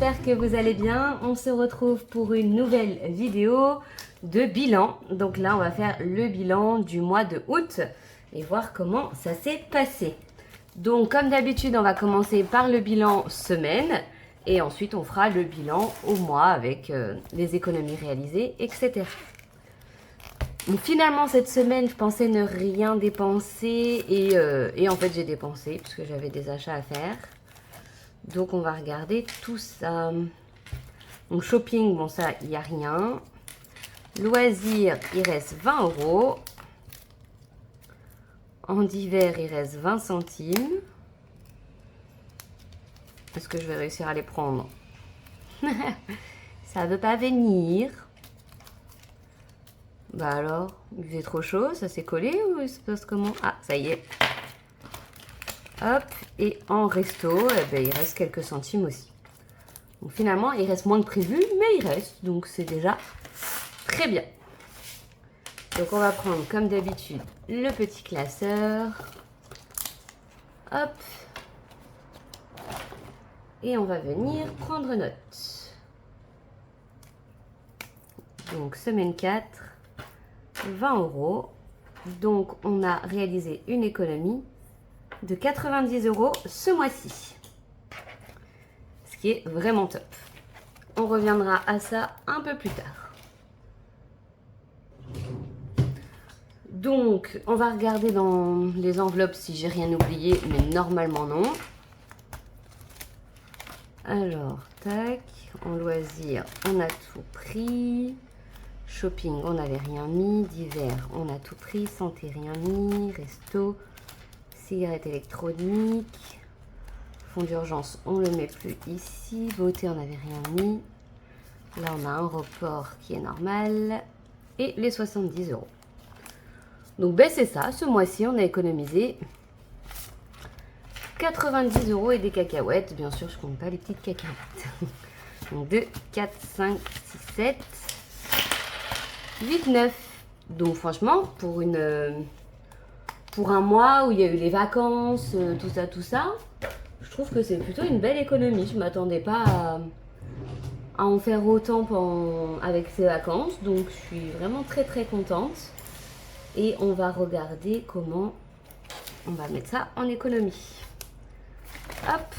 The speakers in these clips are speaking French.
j'espère que vous allez bien. On se retrouve pour une nouvelle vidéo de bilan. Donc là, on va faire le bilan du mois de août et voir comment ça s'est passé. Donc comme d'habitude, on va commencer par le bilan semaine et ensuite on fera le bilan au mois avec les économies réalisées, etc. Donc finalement cette semaine, je pensais ne rien dépenser et en fait j'ai dépensé puisque j'avais des achats à faire. Donc on va regarder tout ça. Donc shopping, bon ça, il n'y a rien. Loisirs, il reste 20 €. En divers, il reste 20 centimes. Est-ce que je vais réussir à les prendre? Ça veut pas venir. Bah alors, il faisait trop chaud, ça s'est collé ou il se passe comment? Ah, ça y est. Hop, et en resto, eh ben, il reste quelques centimes aussi. Donc finalement, il reste moins que prévu, mais il reste, donc c'est déjà très bien. Donc on va prendre comme d'habitude le petit classeur. Hop. Et on va venir prendre note. Donc semaine 4, 20 €. Donc on a réalisé une économie de 90 € ce mois-ci. Ce qui est vraiment top. On reviendra à ça un peu plus tard. Donc, on va regarder dans les enveloppes si j'ai rien oublié, mais normalement non. Alors, tac, en loisir, on a tout pris. Shopping, on n'avait rien mis. Divers, on a tout pris. Santé, rien mis. Resto, cigarettes électroniques. Fonds d'urgence, on ne le met plus ici. Beauté, on n'avait rien mis. Là, on a un report qui est normal. Et les 70 €. Donc, ben, c'est ça. Ce mois-ci, on a économisé 90 € et des cacahuètes. Bien sûr, je ne compte pas les petites cacahuètes. Donc, 2, 4, 5, 6, 7, 8, 9. Donc, franchement, pour un mois où il y a eu les vacances, tout ça, je trouve que c'est plutôt une belle économie. Je ne m'attendais pas à en faire autant avec ces vacances. Donc, je suis vraiment très, très contente. Et on va regarder comment on va mettre ça en économie. Hop.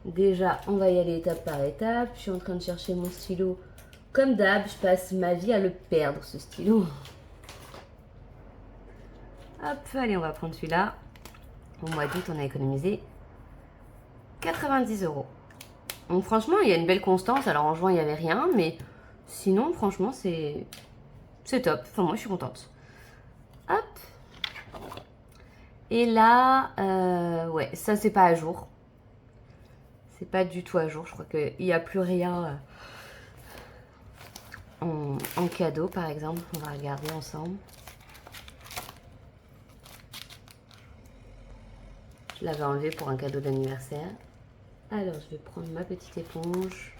Déjà, on va y aller étape par étape. Je suis en train de chercher mon stylo. Comme d'hab, je passe ma vie à le perdre, ce stylo. Hop, allez, on va prendre celui-là. Au mois d'août, on a économisé 90 €. Donc franchement, il y a une belle constance. Alors en juin, il n'y avait rien, mais sinon, franchement, c'est top. Enfin, moi, je suis contente. Hop. Et là, ouais, ça, c'est pas à jour. C'est pas du tout à jour. Je crois qu'il n'y a plus rien en cadeau, par exemple. On va regarder ensemble. Je l'avais enlevé pour un cadeau d'anniversaire. Alors, je vais prendre ma petite éponge.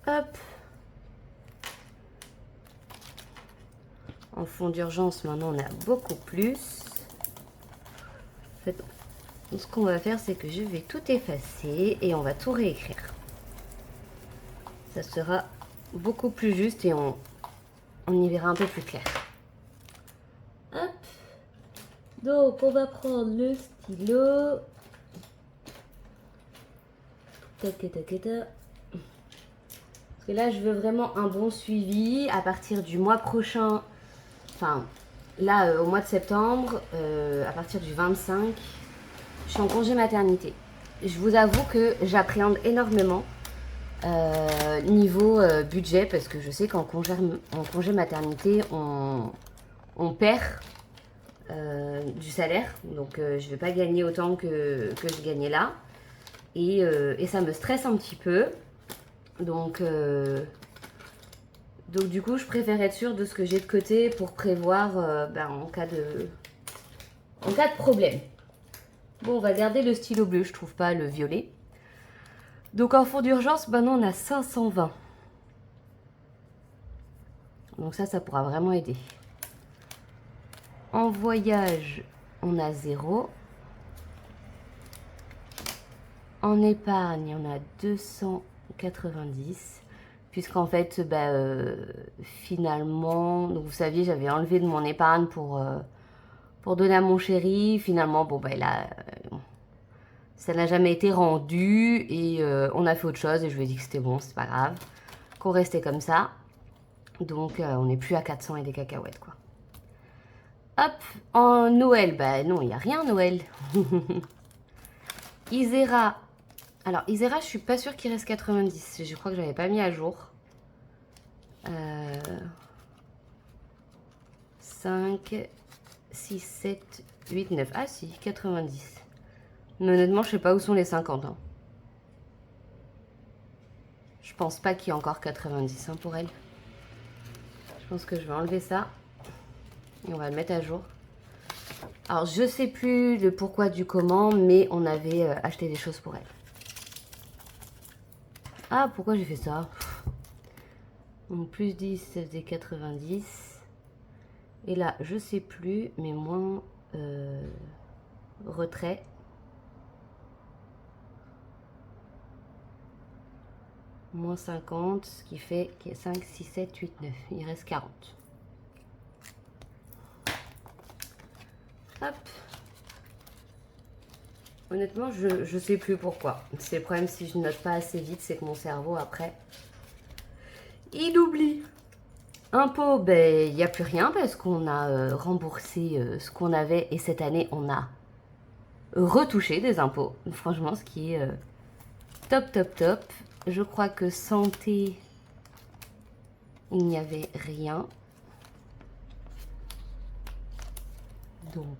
Hop. En fond d'urgence, maintenant, on a beaucoup plus. En fait, ce qu'on va faire, c'est que je vais tout effacer et on va tout réécrire. Ça sera beaucoup plus juste et on y verra un peu plus clair. Hop. Donc, on va prendre le stylo. Tac, tac, tac, tac. Parce que là, je veux vraiment un bon suivi à partir du mois prochain. Enfin, là, au mois de septembre, à partir du 25, je suis en congé maternité. Je vous avoue que j'appréhende énormément niveau budget parce que je sais qu'en congé maternité, on perd du salaire. Donc, je ne vais pas gagner autant que je gagnais là. Et ça me stresse un petit peu. Donc du coup, je préfère être sûre de ce que j'ai de côté pour prévoir en cas de problème. Bon, on va garder le stylo bleu, je trouve pas le violet. Donc en fond d'urgence, maintenant on a 520. Donc ça pourra vraiment aider. En voyage, on a 0. En épargne, on a 290. Puisqu'en fait, finalement, donc vous saviez, j'avais enlevé de mon épargne pour donner à mon chéri. Finalement, ça n'a jamais été rendu et on a fait autre chose et je lui ai dit que c'était bon, c'est pas grave, qu'on restait comme ça. Donc on n'est plus à 400 et des cacahuètes, quoi. Hop, en Noël, non, il n'y a rien Noël. Isera. Alors, Isera, je suis pas sûre qu'il reste 90. Je crois que je l'avais pas mis à jour. 5, 6, 7, 8, 9. Ah si, 90. Mais honnêtement, je sais pas où sont les 50. Hein. Je pense pas qu'il y ait encore 90 hein, pour elle. Je pense que je vais enlever ça. Et on va le mettre à jour. Alors, je sais plus le pourquoi du comment, mais on avait acheté des choses pour elle. Ah, pourquoi j'ai fait ça? Donc, plus 10, ça faisait 90. Et là, je sais plus, mais moins retrait. Moins 50, ce qui fait 5, 6, 7, 8, 9. Il reste 40. Hop. Honnêtement, je sais plus pourquoi. C'est le problème si je note pas assez vite, c'est que mon cerveau, après, il oublie. Impôt, il n'y a plus rien parce qu'on a remboursé ce qu'on avait et cette année, on a retouché des impôts. Franchement, ce qui est top, top, top. Je crois que santé, il n'y avait rien. Donc,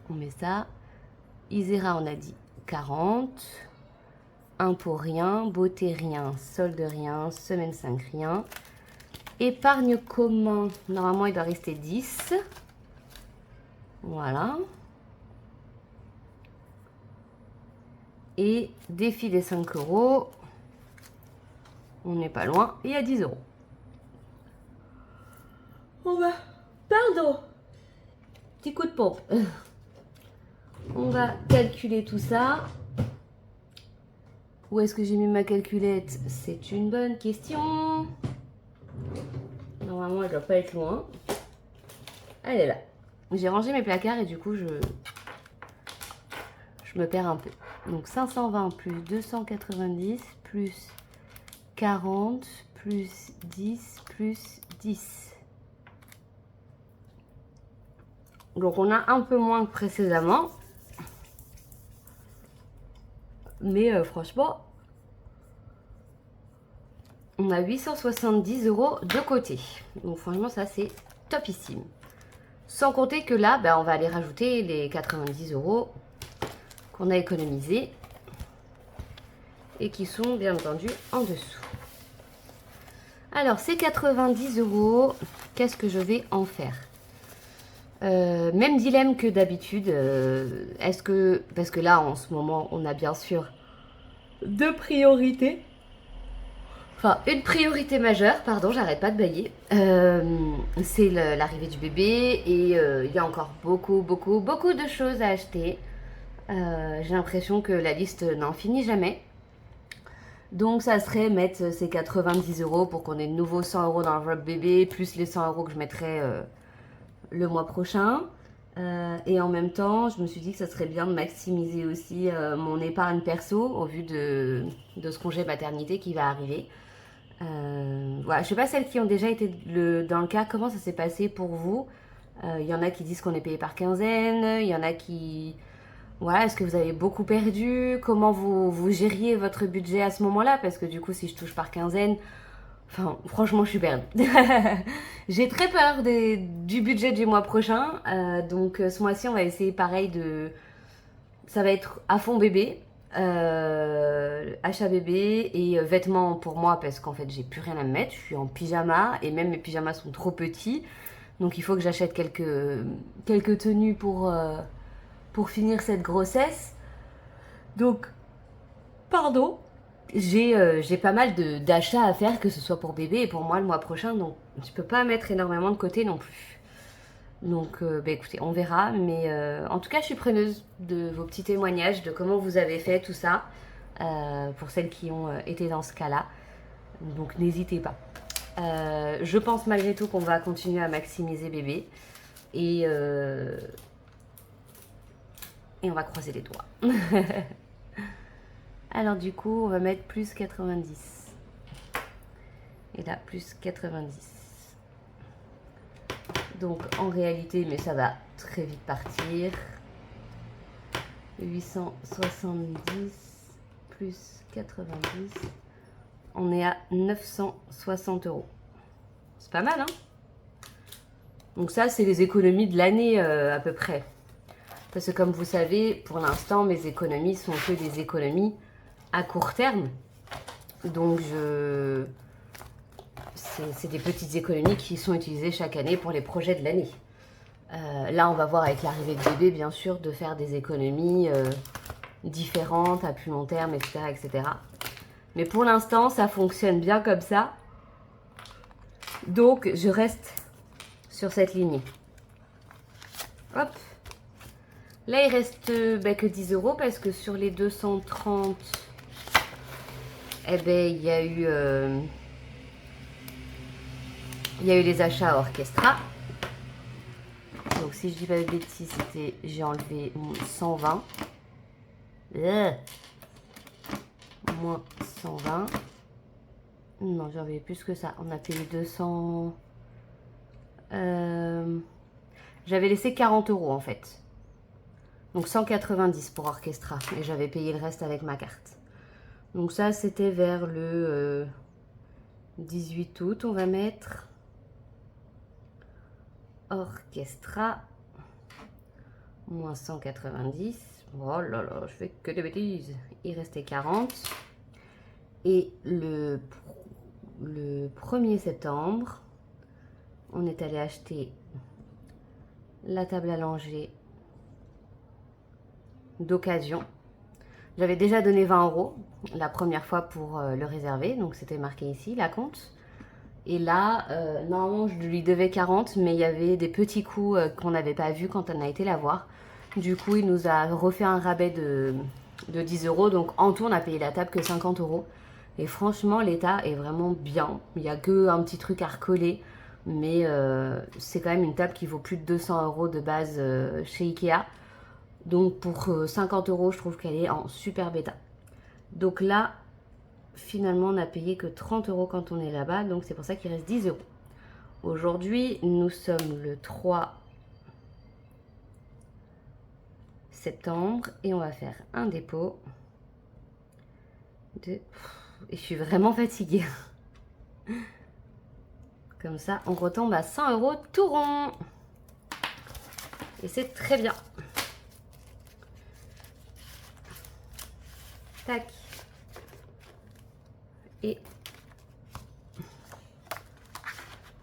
on met ça. Isera, on a dit 40. Impôt, rien. Beauté, rien. Solde, rien. Semaine 5, rien. Épargne commun. Normalement, il doit rester 10. Voilà. Et défi des 5 euros. On n'est pas loin. Il y a 10 euros. On va... Pardon. Petit coup de pompe. On va calculer tout ça. Où est-ce que j'ai mis ma calculette? C'est une bonne question. Normalement, elle ne doit pas être loin. Elle est là. J'ai rangé mes placards et du coup, je me perds un peu. Donc 520 plus 290 plus 40 plus 10 plus 10. Donc on a un peu moins que précédemment. Mais franchement, on a 870 euros de côté. Donc franchement, ça c'est topissime. Sans compter que là, on va aller rajouter les 90 euros qu'on a économisés et qui sont bien entendu en dessous. Alors, ces 90 euros, qu'est-ce que je vais en faire? Même dilemme que d'habitude. Est-ce que... Parce que là, en ce moment, on a bien sûr deux priorités. Enfin, une priorité majeure, pardon, j'arrête pas de bailler. C'est l'arrivée du bébé et il y a encore beaucoup de choses à acheter. J'ai l'impression que la liste n'en finit jamais. Donc ça serait mettre ces 90 euros pour qu'on ait de nouveau 100 euros dans l'enveloppe bébé, plus les 100 euros que je mettrai le mois prochain. Et en même temps, je me suis dit que ça serait bien de maximiser aussi mon épargne perso au vu de ce congé maternité qui va arriver. Voilà, je sais pas celles qui ont déjà été dans le cas, comment ça s'est passé pour vous? Il y en a qui disent qu'on est payé par quinzaine, il y en a qui... Voilà, est-ce que vous avez beaucoup perdu? Comment vous gériez votre budget à ce moment-là? Parce que du coup, si je touche par quinzaine, enfin, franchement, je suis perdue. J'ai très peur du budget du mois prochain. Donc, ce mois-ci, on va essayer pareil de... Ça va être à fond bébé. Achat bébé et vêtements pour moi parce qu'en fait, j'ai plus rien à me mettre. Je suis en pyjama et même mes pyjamas sont trop petits. Donc, il faut que j'achète quelques tenues pour finir cette grossesse. Donc, pardon, j'ai pas mal d'achats à faire, que ce soit pour bébé et pour moi le mois prochain, donc je peux pas mettre énormément de côté non plus. Donc, écoutez, on verra, mais en tout cas, je suis preneuse de vos petits témoignages, de comment vous avez fait tout ça. pour celles qui ont été dans ce cas-là. Donc n'hésitez pas. Je pense malgré tout qu'on va continuer à maximiser bébé. Et on va croiser les doigts. Alors du coup, on va mettre plus 90. Et là, plus 90. Donc en réalité, mais ça va très vite partir. 870 plus 90. On est à 960 €. C'est pas mal, hein? Donc ça, c'est les économies de l'année à peu près. Parce que comme vous savez, pour l'instant, mes économies sont que des économies à court terme. Donc c'est des petites économies qui sont utilisées chaque année pour les projets de l'année. Là, on va voir avec l'arrivée de bébé, bien sûr, de faire des économies différentes à plus long terme, etc., etc. Mais pour l'instant, ça fonctionne bien comme ça. Donc, je reste sur cette lignée. Hop. Là, il reste que 10 € parce que sur les 230, eh ben, il y a eu les achats à Orchestra. Donc, si je dis pas de bêtises, j'ai enlevé 120. Moins 120. Non, j'ai enlevé plus que ça. On a payé 200. J'avais laissé 40 € en fait. Donc 190 pour Orchestra. Et j'avais payé le reste avec ma carte. Donc ça, c'était vers le 18 août. On va mettre Orchestra. Moins 190. Oh là là, je fais que des bêtises. Il restait 40. Et le 1er septembre, on est allé acheter la table à langer d'occasion. J'avais déjà donné 20 € la première fois pour le réserver. Donc c'était marqué ici, la compte. Et là, normalement, je lui devais 40, mais il y avait des petits coups qu'on n'avait pas vus quand on a été la voir. Du coup, il nous a refait un rabais de 10 €. Donc, en tout, on a payé la table que 50 €. Et franchement, l'état est vraiment bien. Il n'y a qu'un petit truc à recoller. Mais c'est quand même une table qui vaut plus de 200 € de base chez Ikea. Donc, pour 50 €, je trouve qu'elle est en super bêta. Donc là, finalement, on n'a payé que 30 € quand on est là-bas. Donc, c'est pour ça qu'il reste 10 €. Aujourd'hui, nous sommes le 3 septembre et on va faire un dépôt de... Et je suis vraiment fatiguée. Comme ça, on retombe à 100 € tout rond. Et c'est très bien. Tac. Et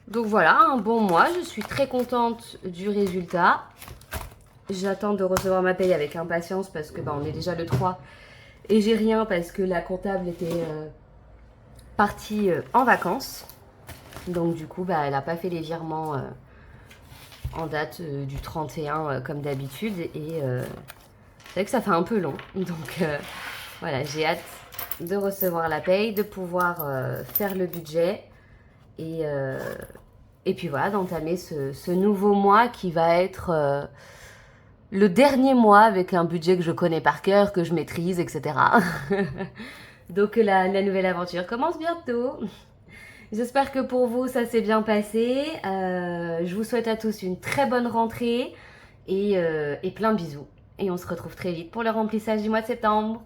donc voilà, un bon mois. Je suis très contente du résultat. J'attends de recevoir ma paye avec impatience parce que on est déjà le 3 et j'ai rien parce que la comptable était partie en vacances. Donc du coup, elle n'a pas fait les virements en date du 31 comme d'habitude. Et c'est vrai que ça fait un peu long. Donc voilà, j'ai hâte de recevoir la paye, de pouvoir faire le budget. Et puis voilà, d'entamer ce nouveau mois qui va être... le dernier mois avec un budget que je connais par cœur, que je maîtrise, etc. Donc la nouvelle aventure commence bientôt. J'espère que pour vous, ça s'est bien passé. Je vous souhaite à tous une très bonne rentrée et plein de bisous. Et on se retrouve très vite pour le remplissage du mois de septembre.